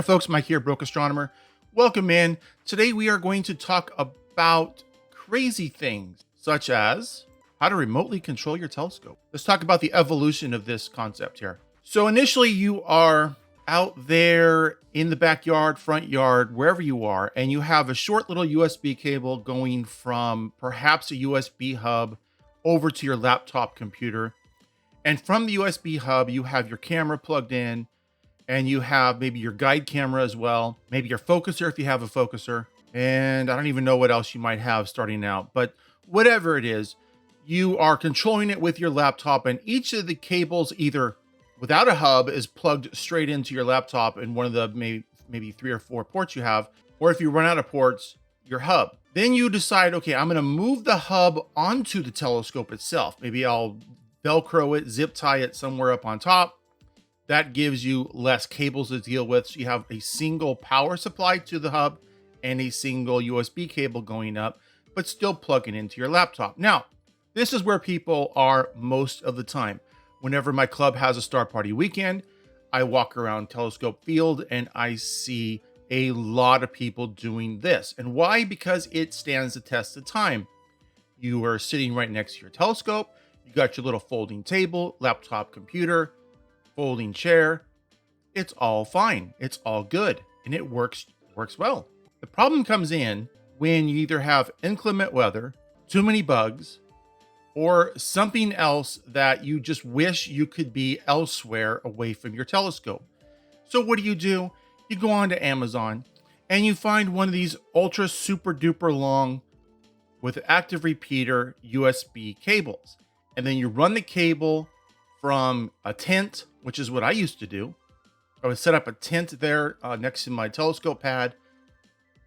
folks, Mike here, Broke Astronomer. Welcome in. Today we are going to talk about crazy things such as how to remotely control your telescope. Let's talk about the evolution of this concept here. So initially you are out there in the backyard, front yard, wherever you are, and you have a short little USB cable going from perhaps a USB hub over to your laptop computer. And from the USB hub, you have your camera plugged in, and you have maybe your guide camera as well, maybe your focuser if you have a focuser, and I don't even know what else you might have starting out, but whatever it is, you are controlling it with your laptop, and each of the cables, either without a hub, is plugged straight into your laptop in one of the maybe 3 or 4 ports you have, or if you run out of ports, your hub. Then you decide, okay, I'm gonna move the hub onto the telescope itself. Maybe I'll Velcro it, zip tie it somewhere up on top. That gives you less cables to deal with. So you have a single power supply to the hub and a single USB cable going up, but still plugging into your laptop. Now, this is where people are most of the time. Whenever my club has a Star Party weekend, I walk around Telescope Field and I see a lot of people doing this. And why? Because it stands the test of time. You are sitting right next to your telescope. You got your little folding table, laptop computer, folding chair. It's all fine. It's all good. And it works well. The problem comes in when you either have inclement weather, too many bugs, or something else that you just wish you could be elsewhere away from your telescope. So what do? You go on to Amazon and you find one of these ultra super duper long with active repeater USB cables. And then you run the cable from a tent, which is what I used to do. I would set up a tent there next to my telescope pad,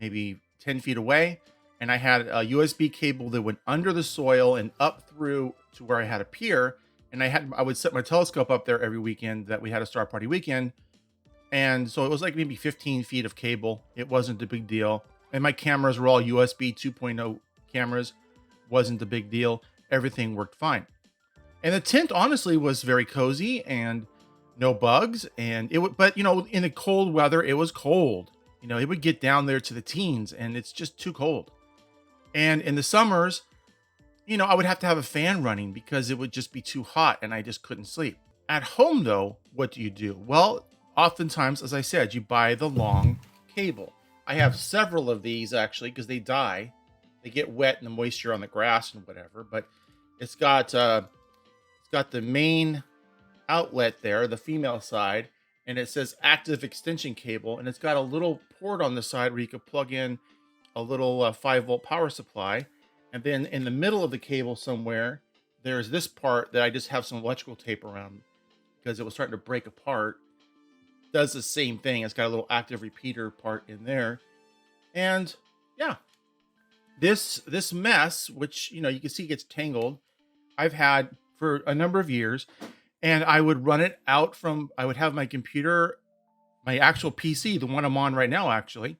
maybe 10 feet away. And I had a USB cable that went under the soil and up through to where I had a pier. And I would set my telescope up there every weekend that we had a Star Party weekend. And so it was like maybe 15 feet of cable. It wasn't a big deal. And my cameras were all USB 2.0 cameras. Wasn't a big deal. Everything worked fine. And the tent honestly was very cozy and no bugs. And but in the cold weather, it was cold. It would get down there to the teens and it's just too cold. And in the summers, I would have to have a fan running because it would just be too hot and I just couldn't sleep. At home though, what do? Well, oftentimes, as I said, you buy the long cable. I have several of these actually because they die. They get wet in the moisture on the grass and whatever, but it's got the main outlet there, the female side, and it says active extension cable, and it's got a little port on the side where you could plug in a little 5-volt power supply. And then in the middle of the cable somewhere, there's this part that I just have some electrical tape around because it was starting to break apart. Does the same thing. It's got a little active repeater part in there. And yeah, this mess, which, you can see gets tangled, I've had for a number of years. And I would run it out I would have my computer, my actual PC, the one I'm on right now, actually,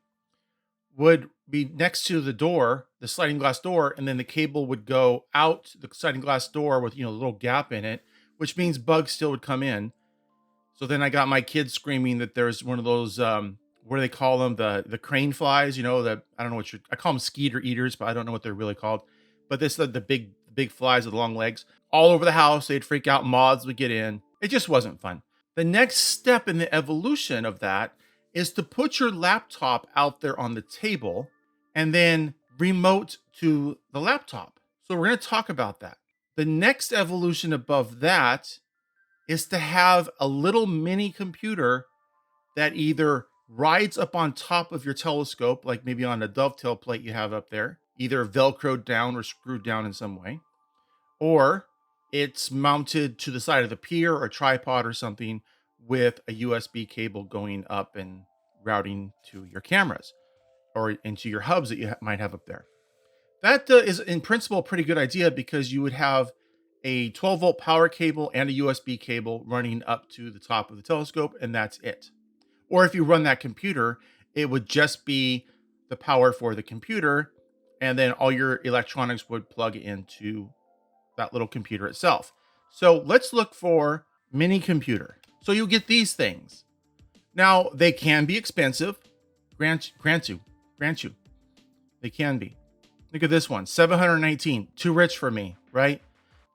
would be next to the door, the sliding glass door. And then the cable would go out the sliding glass door with, a little gap in it, which means bugs still would come in. So then I got my kids screaming that there's one of those, what do they call them? The crane flies, I don't know I call them skeeter eaters, but I don't know what they're really called. But the big flies with long legs all over the house. They'd freak out, moths would get in. It just wasn't fun. The next step in the evolution of that is to put your laptop out there on the table and then remote to the laptop. So we're going to talk about that. The next evolution above that is to have a little mini computer that either rides up on top of your telescope, like maybe on a dovetail plate you have up there, either Velcroed down or screwed down in some way, or it's mounted to the side of the pier or a tripod or something with a USB cable going up and routing to your cameras or into your hubs that you might have up there. That is in principle a pretty good idea because you would have a 12-volt power cable and a USB cable running up to the top of the telescope, and that's it. Or if you run that computer, it would just be the power for the computer, and then all your electronics would plug into that little computer itself. So let's look for mini computer. So you get these things. Now, they can be expensive. Grant you. They can be. Look at this one, 719, too rich for me, right?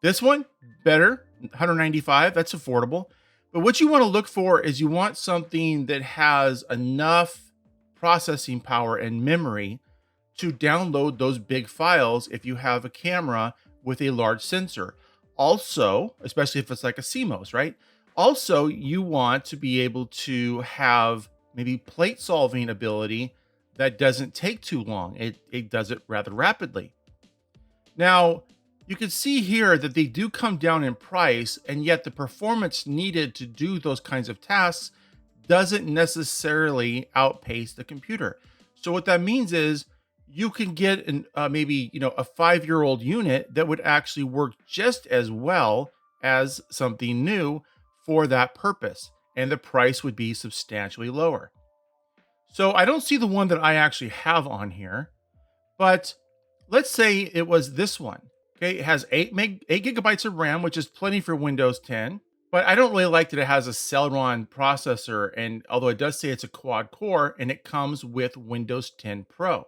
This one, better, 195, that's affordable. But what you want to look for is you want something that has enough processing power and memory to download those big files if you have a camera with a large sensor. Also, especially if it's like a CMOS, right? Also, you want to be able to have maybe plate solving ability that doesn't take too long. It does it rather rapidly. Now, you can see here that they do come down in price, and yet the performance needed to do those kinds of tasks doesn't necessarily outpace the computer. So what that means is you can get an maybe a 5-year-old unit that would actually work just as well as something new for that purpose, and the price would be substantially lower. So I don't see the one that I actually have on here, but let's say it was this one. Okay, it has 8 gigabytes of RAM, which is plenty for Windows 10. But I don't really like that it has a Celeron processor, and although it does say it's a quad core, and it comes with Windows 10 Pro.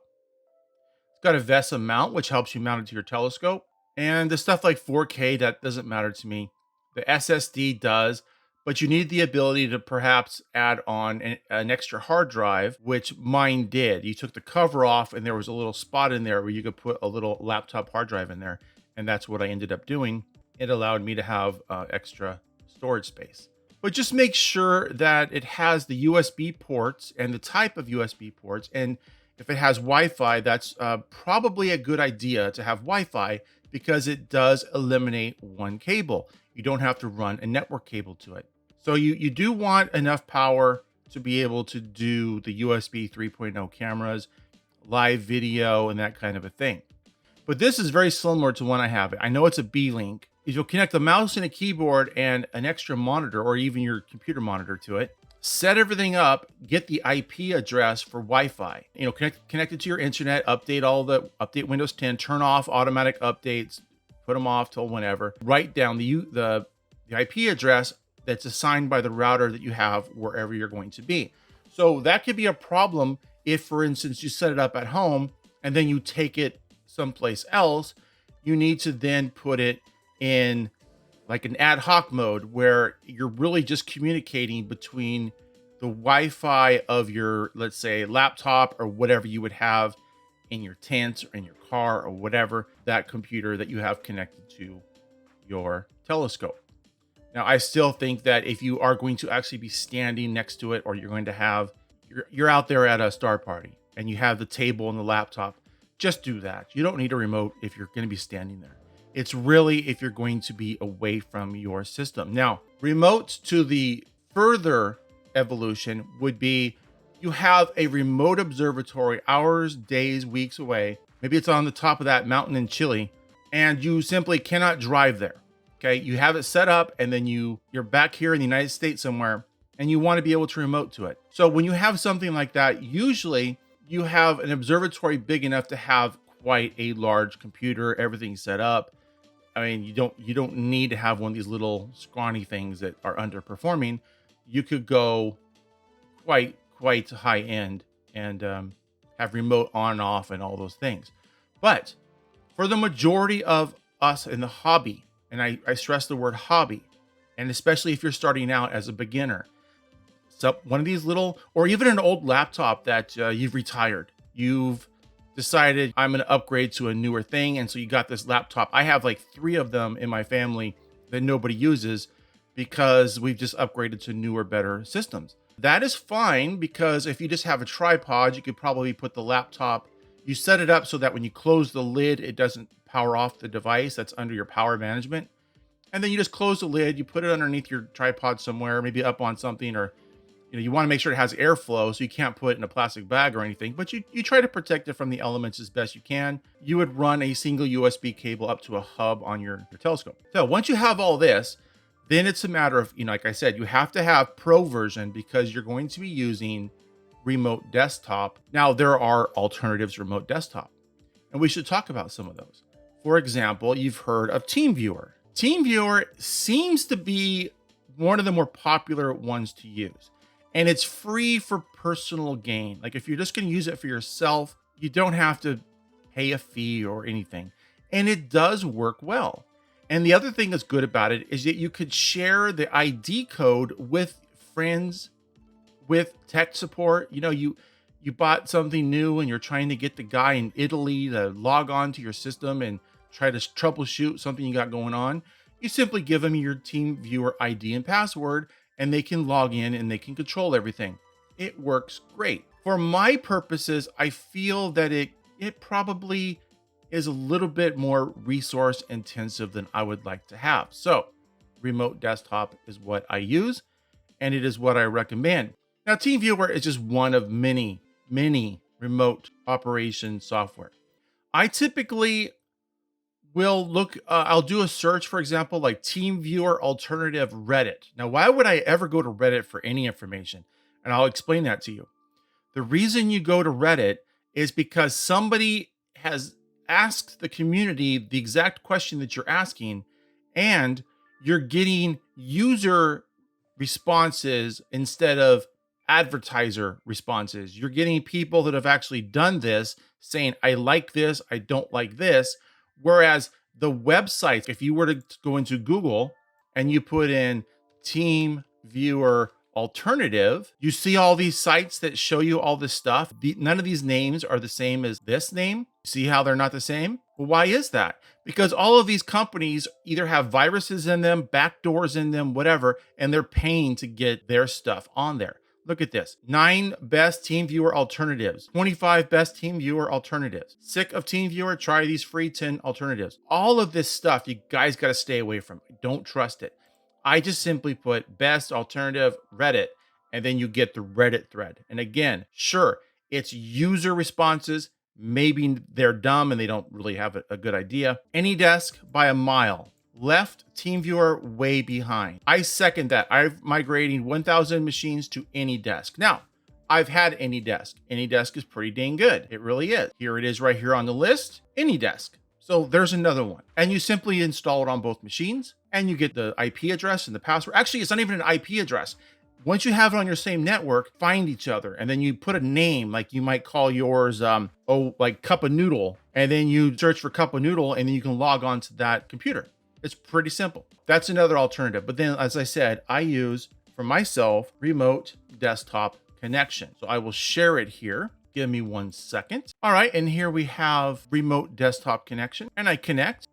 It's got a VESA mount, which helps you mount it to your telescope. And the stuff like 4K, that doesn't matter to me. The SSD does, but you need the ability to perhaps add on an extra hard drive, which mine did. You took the cover off, and there was a little spot in there where you could put a little laptop hard drive in there. And that's what I ended up doing. It allowed me to have extra storage space. But just make sure that it has the USB ports and the type of USB ports. And if it has Wi-Fi, that's probably a good idea to have Wi-Fi, because it does eliminate one cable. You don't have to run a network cable to it. So you do want enough power to be able to do the USB 3.0 cameras, live video, and that kind of a thing. But this is very similar to one I have. I know it's a B-Link. If you'll connect the mouse and a keyboard and an extra monitor, or even your computer monitor to it, set everything up, get the IP address for Wi-Fi. Connect it to your internet, update Windows 10, turn off automatic updates, put them off till whenever. Write down the IP address that's assigned by the router that you have wherever you're going to be. So that could be a problem if, for instance, you set it up at home and then you take it someplace else. You need to then put it in like an ad hoc mode where you're really just communicating between the Wi-Fi of your, let's say, laptop or whatever you would have in your tent or in your car or whatever, that computer that you have connected to your telescope. Now, I still think that if you are going to actually be standing next to it, or you're going to have, you're out there at a star party and you have the table and the laptop, just do that. You don't need a remote if you're going to be standing there. It's really if you're going to be away from your system. Now, remotes to the further evolution would be you have a remote observatory hours, days, weeks away. Maybe it's on the top of that mountain in Chile, and you simply cannot drive there. Okay, you have it set up, and then you're back here in the United States somewhere, and you want to be able to remote to it. So when you have something like that, usually you have an observatory big enough to have quite a large computer, everything set up. I mean, you don't need to have one of these little scrawny things that are underperforming. You could go quite high end and have remote on and off and all those things. But for the majority of us in the hobby, and I stress the word hobby, and especially if you're starting out as a beginner, so one of these little, or even an old laptop that you've retired, you've decided I'm going to upgrade to a newer thing. And so you got this laptop. I have like 3 of them in my family that nobody uses because we've just upgraded to newer, better systems. That is fine, because if you just have a tripod, you could probably put the laptop, you set it up so that when you close the lid, it doesn't power off the device that's under your power management. And then you just close the lid, you put it underneath your tripod somewhere, maybe up on something, or you want to make sure it has airflow, so you can't put it in a plastic bag or anything, but you try to protect it from the elements as best you can. You would run a single USB cable up to a hub on your telescope. So once you have all this, then it's a matter of, like I said, you have to have Pro version because you're going to be using remote desktop. Now, there are alternatives to remote desktop, and we should talk about some of those. For example, you've heard of TeamViewer. TeamViewer seems to be one of the more popular ones to use. and it's free for personal gain. Like if you're just going to use it for yourself, you don't have to pay a fee or anything. And it does work well. And the other thing that's good about it is that you could share the ID code with friends, with tech support. You know, you bought something new and you're trying to get the guy in Italy to log on to your system and try to troubleshoot something you got going on. You simply give them your TeamViewer ID and password, and they can log in and they can control everything. It works great. For my purposes, I feel that it probably is a little bit more resource intensive than I would like to have. So remote desktop is what I use, and it is what I recommend. Now, TeamViewer is just one of many remote operation software. I typically will look, I'll do a search, for example, like TeamViewer alternative Reddit. Now, why would I ever go to Reddit for any information? And I'll explain that to you. The reason you go to Reddit is because somebody has asked the community the exact question that you're asking, and you're getting user responses instead of advertiser responses. You're getting people that have actually done this saying, I like this, I don't like this. Whereas the websites, if you were to go into Google and you put in TeamViewer alternative, you see all these sites that show you all this stuff. None of these names are the same as this name. See how they're not the same? Well, why is that? Because all of these companies either have viruses in them, backdoors in them, whatever, and they're paying to get their stuff on there. Look at this. 9 best TeamViewer alternatives. 25 best TeamViewer alternatives. Sick of TeamViewer? Try these free 10 alternatives. All of this stuff, you guys got to stay away from. Don't trust it. I just simply put best alternative Reddit, and then you get the Reddit thread. And again, sure, it's user responses. Maybe they're dumb and they don't really have a good idea. AnyDesk by a mile. Left TeamViewer way behind. I second that. I'm migrating 1,000 machines to AnyDesk. Now, I've had AnyDesk. AnyDesk is pretty dang good. It really is. Here it is right here on the list, AnyDesk. So there's another one. And you simply install it on both machines and you get the IP address and the password. Actually, it's not even an IP address. Once you have it on your same network, find each other, and then you put a name, like you might call yours, like Cup of Noodle, and then you search for Cup of Noodle, and then you can log on to that computer. It's pretty simple. That's another alternative. But then, as I said, I use, for myself, remote desktop connection. So I will share it here. Give me 1 second. All right, and here we have remote desktop connection, and I connect,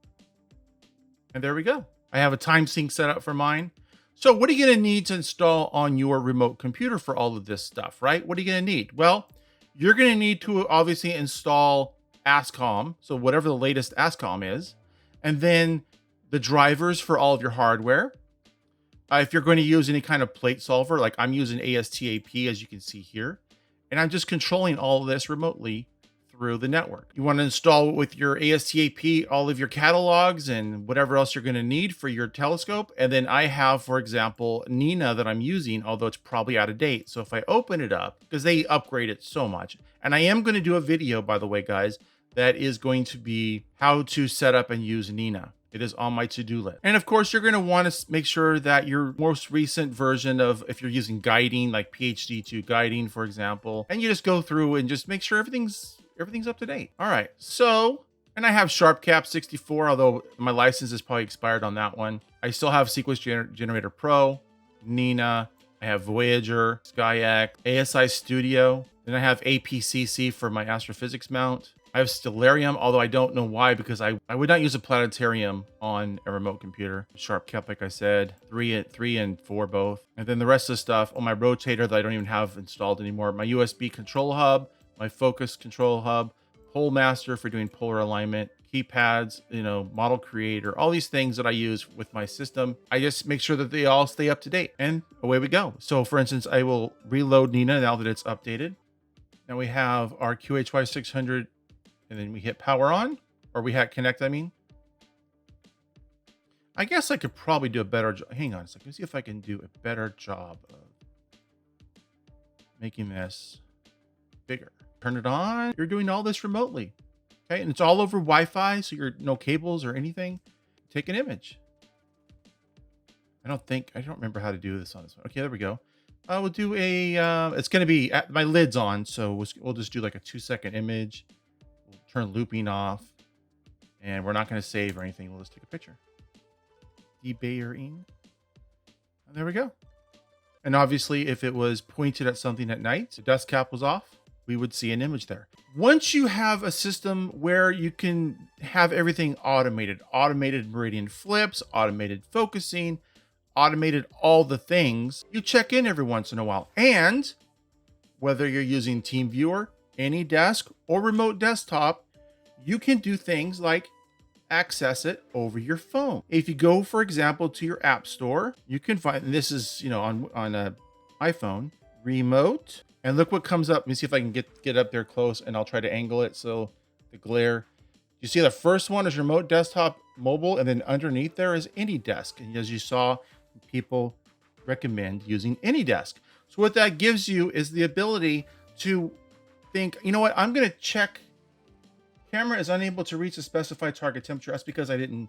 and there we go. I have a time sync set up for mine. So what are you going to need to install on your remote computer for all of this stuff, right? What are you going to need? Well, you're going to need to obviously install ASCOM, so whatever the latest ASCOM is, and then the drivers for all of your hardware. If you're going to use any kind of plate solver, like I'm using ASTAP, as you can see here, and I'm just controlling all of this remotely through the network. You want to install with your ASTAP all of your catalogs and whatever else you're going to need for your telescope. And then I have, for example, Nina that I'm using, although it's probably out of date. So if I open it up, because they upgrade it so much, and I am going to do a video, by the way, guys, that is going to be how to set up and use Nina. It is on my to-do list. And of course, you're going to want to make sure that your most recent version of, if you're using guiding, like PhD2 guiding, for example, and you just go through and just make sure everything's up to date. All right. So, and I have SharpCap 64, although my license is probably expired on that one. I still have Sequence Generator Pro, Nina. I have Voyager, SkyX, ASI Studio. Then I have APCC for my astrophysics mount. I have Stellarium, although I don't know why, because I would not use a planetarium on a remote computer. SharpCap, like I said, 3 and 4 both. And then the rest of the stuff on my rotator that I don't even have installed anymore. My USB control hub, my focus control hub, Pole Master for doing polar alignment, keypads, model creator, all these things that I use with my system. I just make sure that they all stay up to date, and away we go. So for instance, I will reload Nina now that it's updated. Now we have our QHY 600, and then we hit power on, or we hit connect, I mean. I guess I could probably do a better job. Hang on a second. Let's see if I can do a better job of making this bigger. Turn it on. You're doing all this remotely. Okay, and it's all over Wi-Fi, so you're no cables or anything. Take an image. I don't remember how to do this on this one. Okay, there we go. We'll do a, it's going to be, my lid's on, so we'll just do like a 2-second image. We'll turn looping off, and we're not going to save or anything. We'll just take a picture. Debayering. And there we go. And obviously, if it was pointed at something at night, the dust cap was off, we would see an image there. Once you have a system where you can have everything automated meridian flips, automated focusing, automated all the things, you check in every once in a while. And whether you're using TeamViewer, AnyDesk, or remote desktop, you can do things like access it over your phone. If you go, for example, to your app store, you can find, and this is, on a iPhone, remote, and look what comes up. Let me see if I can get up there close, and I'll try to angle it so the glare. You see the first one is remote desktop mobile, and then underneath there is AnyDesk. And as you saw, people recommend using AnyDesk. So what that gives you is the ability to think, you know what, I'm going to check. Camera is unable to reach a specified target temperature. That's because I didn't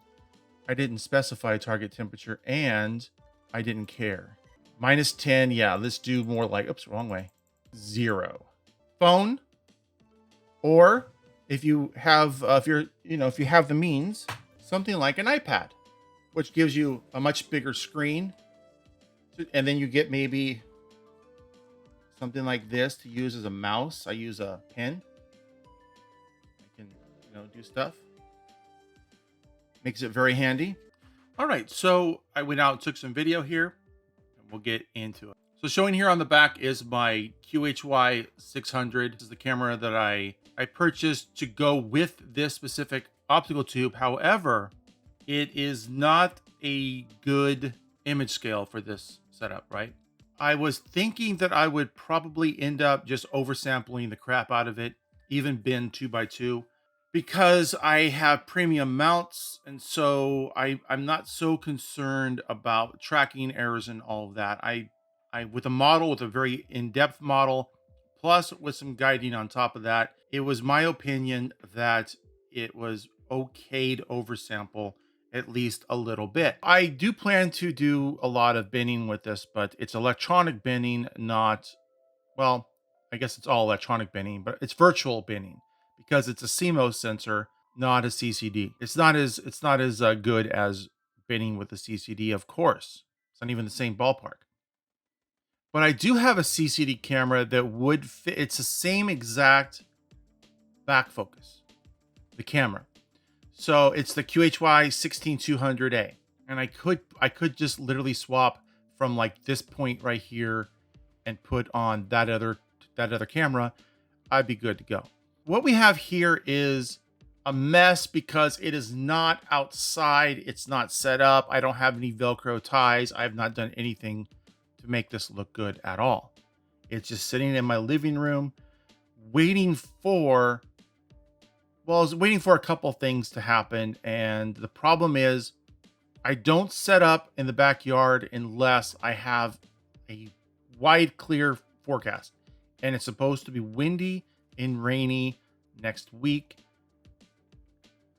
specify target temperature, and I didn't care. -10, yeah, let's do more like, oops, wrong way. 0. Phone, or if you have if you have the means, something like an iPad, which gives you a much bigger screen, and then you get maybe something like this to use as a mouse. I use a pen. Do stuff. Makes it very handy. All right, so I went out and took some video here, and we'll get into it. So showing here on the back is my QHY 600. This is the camera that I purchased to go with this specific optical tube. However, it is not a good image scale for this setup, right? I was thinking that I would probably end up just oversampling the crap out of it, even bin 2x2. Because I have premium mounts, and so I'm not so concerned about tracking errors and all of that. I with a very in-depth model, plus with some guiding on top of that, it was my opinion that it was okay to oversample at least a little bit. I do plan to do a lot of binning with this, but it's electronic binning, not, well, I guess it's all electronic binning, but it's virtual binning, because it's a CMOS sensor, not a CCD. It's not as good as binning with a CCD, of course. It's not even the same ballpark. But I do have a CCD camera that would fit. It's the same exact back focus, the camera. So it's the QHY 16200A, and I could just literally swap from like this point right here and put on that other camera. I'd be good to go. What we have here is a mess because it is not outside. It's not set up. I don't have any Velcro ties. I have not done anything to make this look good at all. It's just sitting in my living room waiting for, well, I was waiting for a couple things to happen. And the problem is I don't set up in the backyard unless I have a wide, clear forecast. And it's supposed to be windy and rainy next week.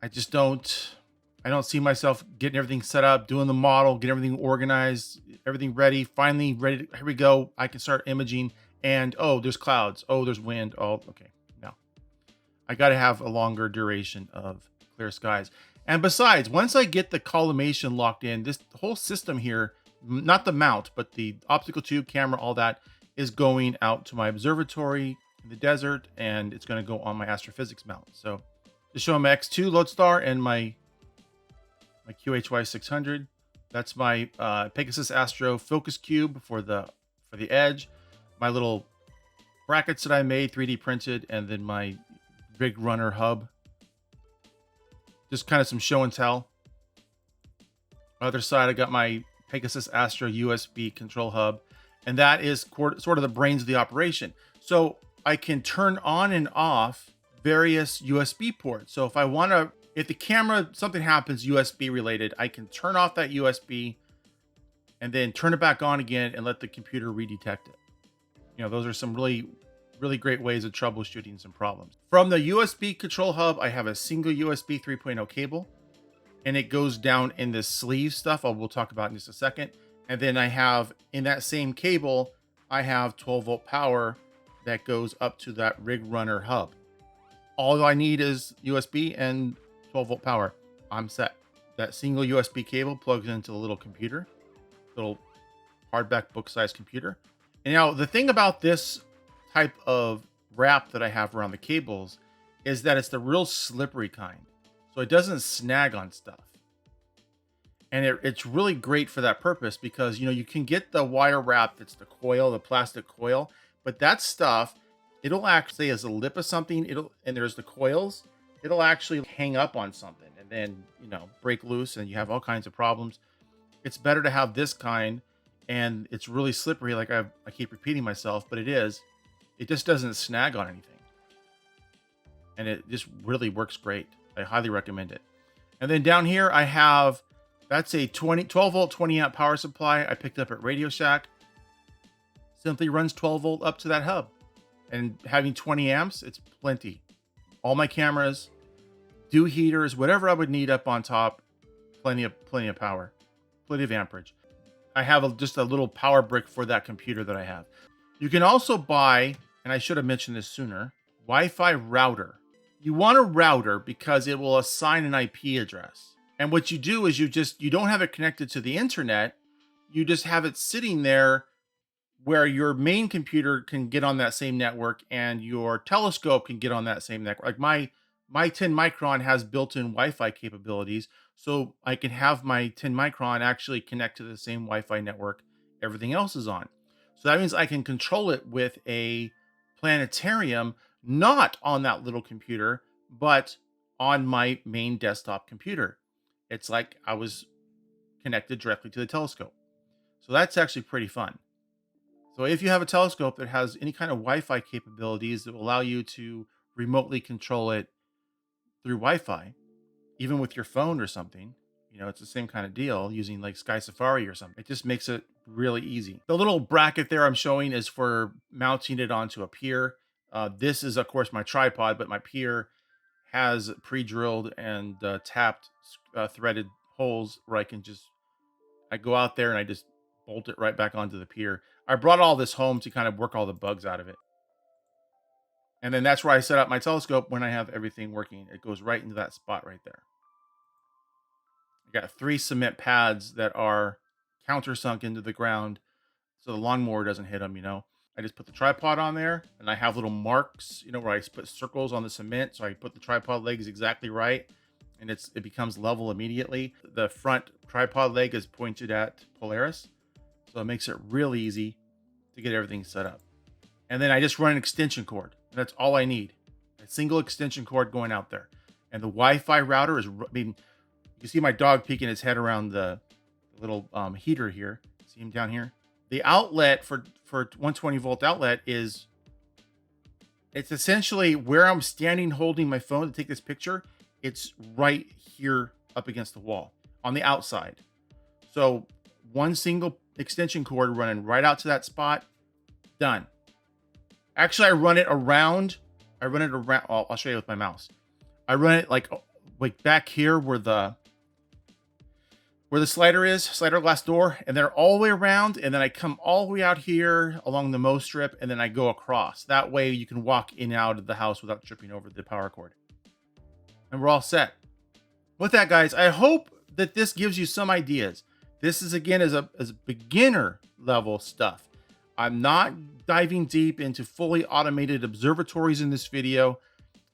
I don't see myself getting everything set up, doing the model, getting everything organized, everything ready, finally ready. Here we go. I can start imaging, and oh, there's clouds. Oh, there's wind. Oh, okay. No, I got to have a longer duration of clear skies. And besides, once I get the collimation locked in, this whole system here, not the mount, but the optical tube, camera, all that is going out to my observatory in the desert, and it's going to go on my astrophysics mount. So to show my X2 Lodestar and my QHY 600, that's my Pegasus Astro focus cube for the edge, my little brackets that I made 3D printed, and then my big runner hub. Just kind of some show and tell. Other side, I got my Pegasus Astro USB control hub, and that is sort of the brains of the operation. So I can turn on and off various USB ports. So if the camera, something happens USB related, I can turn off that USB and then turn it back on again and let the computer redetect it. Those are some really, really great ways of troubleshooting some problems. From the USB control hub, I have a single USB 3.0 cable, and it goes down in this sleeve stuff we'll talk about in just a second. And then I have in that same cable I have 12-volt power that goes up to that rig runner hub. All I need is USB and 12-volt power. I'm set. That single USB cable plugs into the little computer, little hardback book-sized computer. And now the thing about this type of wrap that I have around the cables is that it's the real slippery kind. So it doesn't snag on stuff. And it's really great for that purpose because, you can get the wire wrap that's the coil, the plastic coil, but that stuff, it'll actually, as a lip of something, and there's the coils, it'll actually hang up on something and then, break loose and you have all kinds of problems. It's better to have this kind, and it's really slippery. Like I keep repeating myself, but it just doesn't snag on anything. And it just really works great. I highly recommend it. And then down here, I have, that's a 12 volt, 20 amp power supply I picked up at Radio Shack. Simply runs 12 volt up to that hub. And having 20 amps, it's plenty. All my cameras, dew heaters, whatever I would need up on top, plenty of power, plenty of amperage. I have just a little power brick for that computer that I have. You can also buy, and I should have mentioned this sooner, Wi-Fi router. You want a router because it will assign an IP address. And what you do is you don't have it connected to the internet. You just have it sitting there where your main computer can get on that same network and your telescope can get on that same network. Like my 10 micron has built-in Wi-Fi capabilities, so I can have my 10 micron actually connect to the same Wi-Fi network everything else is on. So that means I can control it with a planetarium, not on that little computer, but on my main desktop computer. It's like I was connected directly to the telescope. So that's actually pretty fun. So if you have a telescope that has any kind of Wi-Fi capabilities that will allow you to remotely control it through Wi-Fi, even with your phone or something, it's the same kind of deal using like Sky Safari or something. It just makes it really easy. The little bracket there I'm showing is for mounting it onto a pier. This is, of course, my tripod, but my pier has pre-drilled and tapped threaded holes where I go out there and I just bolt it right back onto the pier. I brought all this home to kind of work all the bugs out of it. And then that's where I set up my telescope when I have everything working. It goes right into that spot right there. I got 3 cement pads that are countersunk into the ground so the lawnmower doesn't hit them, I just put the tripod on there and I have little marks, where I put circles on the cement. So I put the tripod legs exactly right and it becomes level immediately. The front tripod leg is pointed at Polaris. So it makes it really easy to get everything set up. And then I just run an extension cord. And that's all I need. A single extension cord going out there. And the Wi-Fi router is, you see my dog peeking his head around the little heater here. See him down here? The outlet for 120 volt outlet it's essentially where I'm standing holding my phone to take this picture. It's right here up against the wall on the outside. So one single extension cord running right out to that spot. Done. Actually, I run it around. I'll show you with my mouse. I run it like back here where the slider glass door, and then all the way around, and then I come all the way out here along the mow strip, and then I go across. That way you can walk in and out of the house without tripping over the power cord. And we're all set. With that, guys, I hope that this gives you some ideas. This is, again, as a beginner level stuff. I'm not diving deep into fully automated observatories in this video.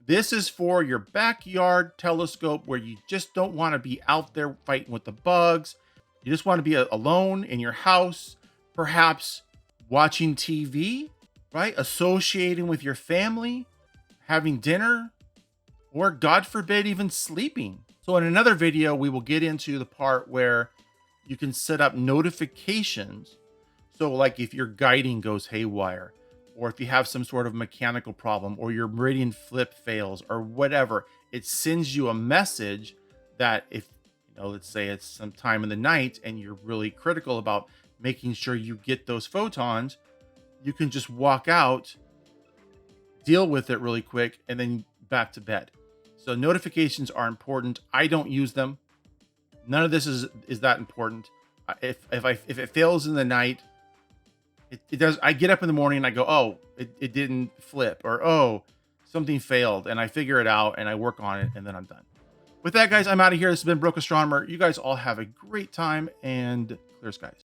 This is for your backyard telescope where you just don't want to be out there fighting with the bugs. You just want to be alone in your house, perhaps watching TV, right? Associating with your family, having dinner, or God forbid, even sleeping. So in another video, we will get into the part where you can set up notifications. So like if your guiding goes haywire, or if you have some sort of mechanical problem, or your meridian flip fails, or whatever, it sends you a message that if, let's say it's some time in the night and you're really critical about making sure you get those photons, you can just walk out, deal with it really quick, and then back to bed. So notifications are important. I don't use them. None of this is that important. If it fails in the night, It does. I get up in the morning and I go, oh, it didn't flip, or oh, something failed, and I figure it out and I work on it, and then I'm done. With that, guys, I'm out of here. This has been Broke Astronomer. You guys all have a great time and clear skies.